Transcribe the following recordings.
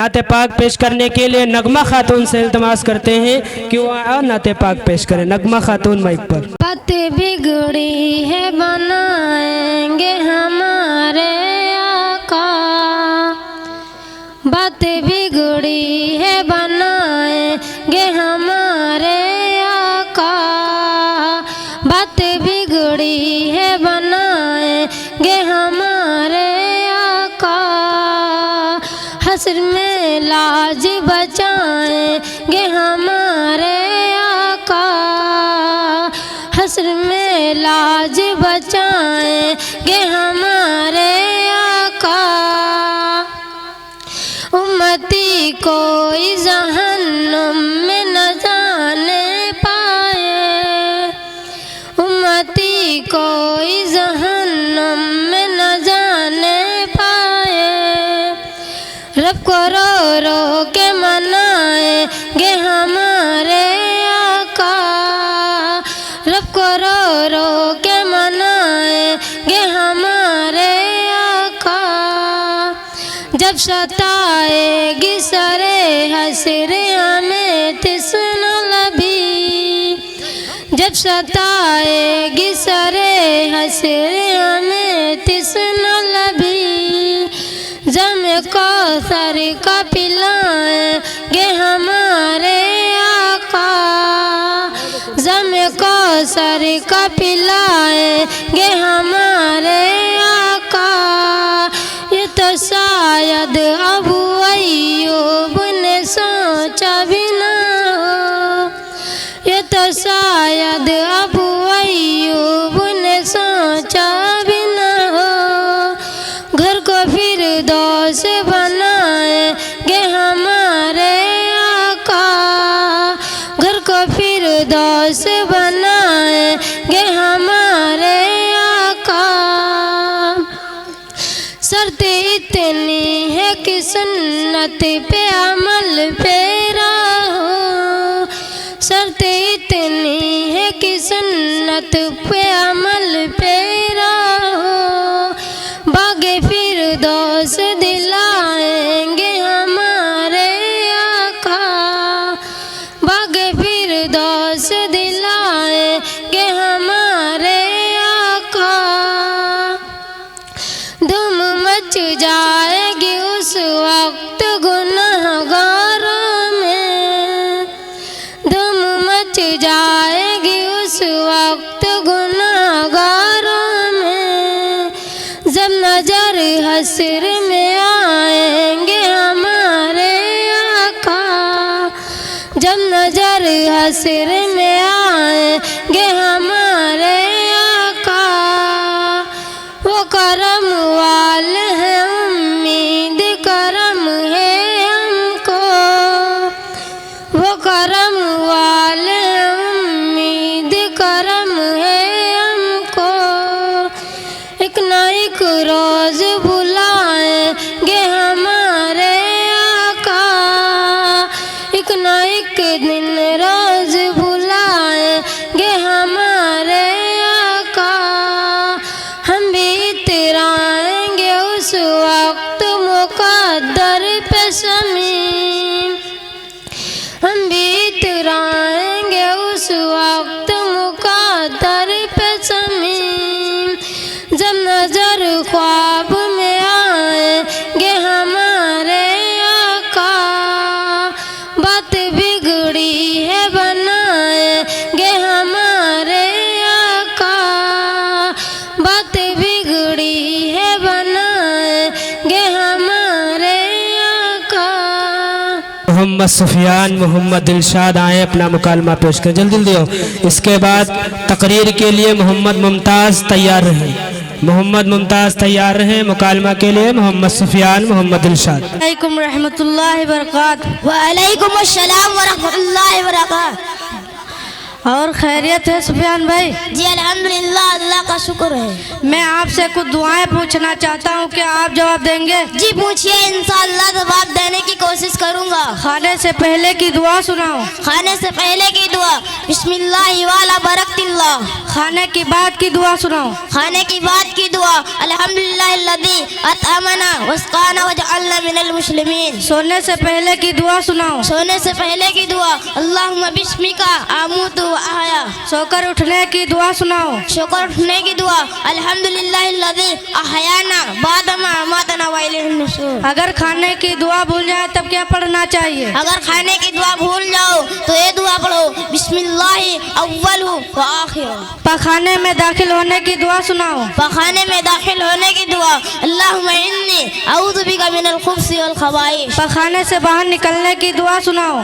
نعت پاک پیش کرنے کے لیے نغمہ خاتون سے التماس کرتے ہیں کہ وہ نعت پاک پیش کریں۔ نغمہ خاتون مائک پر۔ بات بگڑی ہے بنائیں گے ہمارے آقا، بات بگڑی ہے بنائیں گے ہمارے آقا، بات بگڑی ہے بنائیں گے ہمارے آقا، حشر میں لاج بچائیں گے ہمارے آقا، حشر میں لاج بچائیں گے ہمارے آقا، امتی کوئی جہنم میں نہ جانے پائے، امتی کوئی جہنم میں نہ جانے پائے، رب کو رو رو کے منائیں گے ہمارے آقا، رب کو رو رو کے منائیں گے ہمارے آقا، جب ستائے گی سرے حشر ہمیں تشنہ لبی، جب ستائے گی سرے حشر ہمیں تشنہ لبی، جم کوثر کا پلائیں گے ہمارے آقا، جم کوثر کا پلائیں گے ہمارے آقا، یہ تو شاید ابو ایوب نے سوچا بھی نہ ہو، یہ تو شاید ابو ایوب نے سوچا بھی نہ ہو، گھر کو فردوس بنائیں گے ہمارے آقا، گھر کو فردوس بنائیں گے ہمارے آقا، شرط اتنی ہے کہ سنت پہ عمل پیرا ہو، شرط اتنی ہے کہ سنت پہ عمل پیرا ہو، باغ فردوس دلائیں گے ہمارے آقا، باغ فردوس دلائیں گے ہمارے آقا، دھوم مچ جائے گی اس وقت گنہگاروں میں، دھوم مچ جائے گی اس وقت گنہگاروں میں، جب نظر حشر میں آئیں گے ہمارے آقا، جب نظر حشر میں آئیں گے ہمارے آقا، وہ کرم والے ہیں امید کرم ہے ہم کو، وہ کرم والے ہیں امید کرم ہے ہم کو، ایک نہ ایک روز بلائیں گے ہمارے آقا، ایک نہ ایک دن روز بلائیں گے ہمارے آقا، ہم بھی اترائیں گے اس وقت مقدر پہ شمیم، ہم بھی اترائیں گے اس وقت مقدر پہ شمیم، جب نظر خواب میں آئیں گے ہمارے آقا، بات بگڑی ہے بنائیں گے ہمارے آقا، بات بگڑی ہے بنائیں گے ہمارے آقا۔ محمد سفیان محمد دلشاد آئیں اپنا مکالمہ پیش کریں، جلدی جلدی ہو۔ اس کے بعد تقریر کے لیے محمد ممتاز تیار رہیں، محمد ممتاز تیار رہیں مکالمہ کے لیے۔ محمد سفیان محمد دلشاد۔ علیکم رحمۃ اللہ وبرکاتہ۔ وعلیکم السلام ورحمۃ اللہ وبرکاتہ۔ اور خیریت ہے سفیان بھائی؟ جی الحمدللہ، اللہ کا شکر ہے۔ میں آپ سے کچھ دعائیں پوچھنا چاہتا ہوں، کیا آپ جواب دیں گے؟ جی پوچھئے، انشاءاللہ جواب دینے کی کوشش कोशिश करूँगा। खाने से पहले की दुआ सुनाओ। खाने से पहले की दुआ बिस्मिल्लाह वाला बरकतिल्लाह। खाने की बाद की दुआ सुनाओ। खाने की बाद की दुआ अल्हम्दुलिल्लाह लज़ी अतअमना वस्काना वजअलना मिनल मुस्लिमीन। सोने से पहले की दुआ सुनाओ। सोने से पहले की दुआ अल्लाहुम्मा बिस्मिका अमूतु व अहया। सोकर उठने की दुआ सुनाओ। शुक्र उठने की दुआ अल्हम्दुलिल्लाह लज़ी अहयाना बादमा अमातना व इलैहिन नुशूर। अगर खाने की दुआ भूल जाए तब क्या पढ़ना चाहिए? अगर खाने की दुआ भूल जाओ तो ये दुआ पढ़ो बिस्मिल्लाहि अव्वलु व आखिरु। पखाने में दाखिल होने की दुआ सुनाओ। पखाने में दाखिल होने की दुआ अल्लाहुम्मा इन्नी अऊज़ु बिका मिनल खुब्सी वल खबाइस। पखाने से बाहर निकलने की दुआ सुनाओ।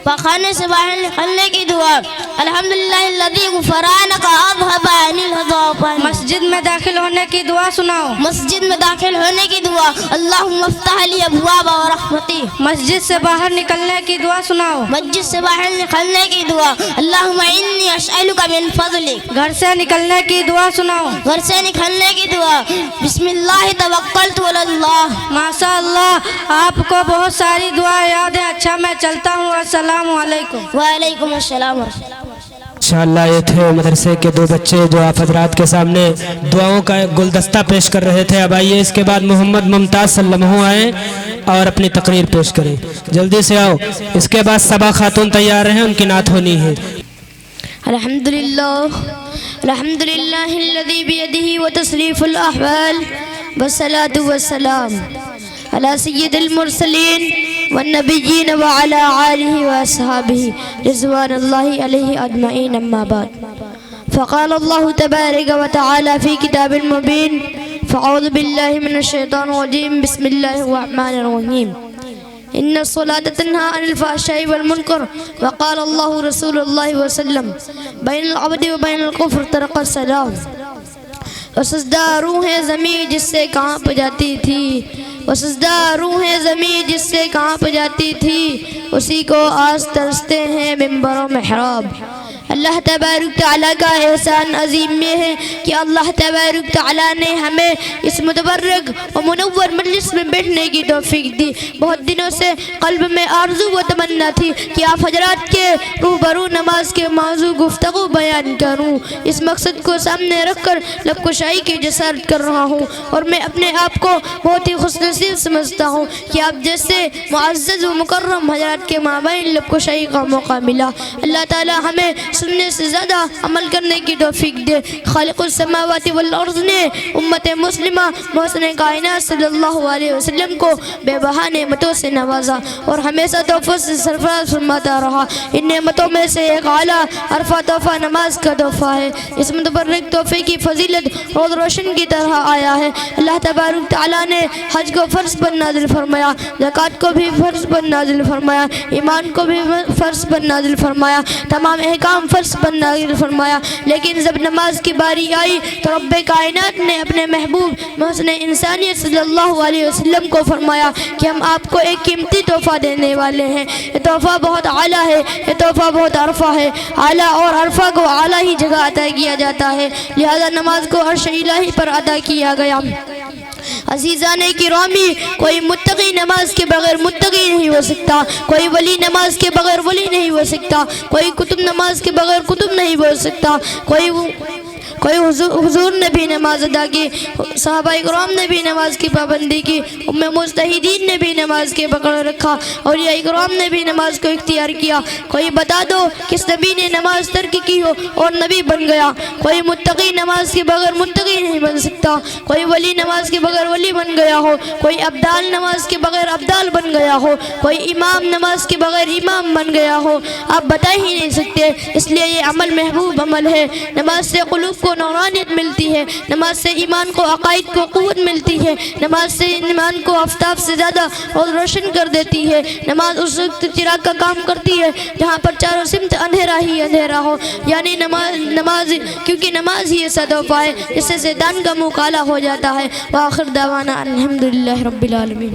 पखाने से बाहर निकलने की दुआ अल्हम्दुलिल्लाह लज़ी गुफरानका अज़हबा अनिल हज़ाफ़ान। मस्जिद में दाखिल होने की दुआ सुनाओ। मस्जिद में दाखिल होने की दुआ अल्लाहुम्मा इफ्तह ली अबवाबा व रहमती। मस्जिद से बाहर निकलने की दुआ सुनाओ। मस्जिद से बाहर निकलने की दुआ अल्लाहुम्मा इन्नी अस्अलुका मिन फ़ज़लिक। घर से निकलने की दुआ सुनाओ। घर से निकलने की दुआ बिस्मिल्लाह तवक्कलतु अल्लाह। माशा अल्लाह, आपको बहुत सारी दुआ याद है। अच्छा, मैं चलता हूँ। अस्सलामु अलैकुम। वालेकुम अस्सलाम। इंशाअल्लाह ये थे मदरसे के दो बच्चे जो आप हजरात के सामने दुआओं का एक गुलदस्ता पेश कर रहे थे। अब आइए इसके बाद मोहम्मद मुमताज़ सल्लल्लाहु आए और अपनी तकरीर पेश करें। जल्दी से आओ। इसके बाद सबा खातून तैयार हैं, उनकी नात होनी है। अल्हम्दुलिल्लाह अल्हम्दुलिल्लाहिल्लज़ी बियदिही व तस्रीफुल अहवाल वस्सलातु वस्सलाम अला सय्यिदिल मुरसलीन वन्नबिय्यीन व अला आलिहि व अस्हाबिहि रिज़वानुल्लाहि अलैहि अजमईन। अम्मा बाद फ़क़ाल अल्लाहु तबारक व तआला फ़ी किताबिल मुबीन फ़अऊज़ु बिल्लाहि मिनश शैतानिर रजीम बिस्मिल्लाहिर रहमानिर रहीम। इन्ना सलात तन्हा अनिल फ़हशाइ वल मुनकर वक़ाल अल्लाहु रसूलुल्लाहि वसल्लम बैनल अब्दि व बैनल कुफ्र तरक़ सलाम। वसजदा रूहें ज़मीं जिससे कांप जाती थी, वसजदा रूहें ज़मीं जिससे कांप जाती थी, उसी को आज तरसते हैं मिंबर व मेहराब। अल्लाह तबारक तआला का एहसान अजीम ये है कि अल्लाह तबारक तआला ने हमें इस मुतबर्रक और मुनव्वर मजलिस में बैठने की तौफीक दी। बहुत दिनों से कल्ब में आरज़ू व तमन्ना थी कि आप हजरात के रूबरू नमाज के मौजू गुफ्तगू बयान करूँ। इस मकसद को सामने रख कर लबकुशाई की जसारत कर रहा हूँ और मैं अपने आप को बहुत ही खुशनसीब समझता हूँ कि आप जैसे मुअज़्ज़ज़ व मुकर्रम हजरात के माबैन लबकुशाई का मौका मिला। अल्लाह ताला हमें सुनने से ज़्यादा अमल करने की तौफीक दे। खालिकुस समावाति वल अर्ज़ ने उम्मत मुस्लिमा मोहसिन कायनात सल्लल्लाहु अलैहि वसल्लम को बेबहा नेमतों से नवाजा और हमेशा तोहफ़ों से सरफराज फरमाता रहा। इन नेमतों में से एक आला अरफा तोहफ़ा नमाज का तोहफ़ा है। इस मुतबर्रिक तोहफ़े की फजीलत रोज़ रोशन की तरह आया है। अल्लाह तबारक तआला ने हज को फ़र्ज़ पर नाज़िल फरमाया, ज़कात को भी फ़र्ज़ पर नाज़िल फरमाया, ईमान को भी फ़र्ज़ पर नाज़िल फरमाया, तमाम अहकाम फ़र्ज़ पर नाज़िल फरमाया। लेकिन जब नमाज की बारी आई तो रब्बे कायनात ने अपने महबूब मोहसिन इंसानियत सल्लल्लाहु अलैहि वसल्लम को फरमाया कि हम आपको एक कीमती तोहफ़ा देने वाले हैं। ये तोहफ़ा बहुत आला है, ये तोहफ़ा बहुत अरफा है। आला और अरफा को आला ही जगह अता किया जाता है, लिहाजा नमाज को अर्श इलाही पर अदा किया गया। अज़ीज़ाने किरामी, कोई मुत्तकी नमाज के बगैर मुत्तकी नहीं हो सकता, कोई वली नमाज के बगैर वली नहीं हो सकता, कोई कुतुब नमाज के बगैर कुतुब नहीं हो सकता, कोई हुजूर ने भी नमाज अदा की, सहाबा इकराम ने भी नमाज की पाबंदी की, उम्मे मुज्तहिदीन ने भी नमाज के पकड़ रखा और या इकराम ने भी नमाज को इख्तियार किया। कोई बता दो किस नबी ने नमाज तर्क की हो और नबी बन गया। कोई मुत्तकी नमाज के बगैर मुत्तकी नहीं बन सकता, कोई वली नमाज के बगैर वली बन गया हो, कोई अब्दाल नमाज के बगैर अब्दाल बन गया हो, कोई इमाम नमाज के बगैर इमाम बन गया हो। आप बता ही नहीं सकते। इसलिए ये अमल महबूब अमल है। नमाज से क़ुलूब को नौरानियत मिलती है, नमाज से ईमान को अकाइद को क़ुव्वत मिलती है, नमाज से ईमान को आफ्ताब से ज़्यादा और रोशन कर देती है। नमाज उस वक्त चिराग का काम करती है जहाँ पर चारों सिमत अंधेरा ही अंधेरा हो, यानी नमाज क्योंकि नमाज ही ऐसा तोहफ़ा है जिससे शैतान का मुँह काला हो जाता है। व आखिर दावाना अल्हम्दुलिल्लाहि रब्बिल आलमीन।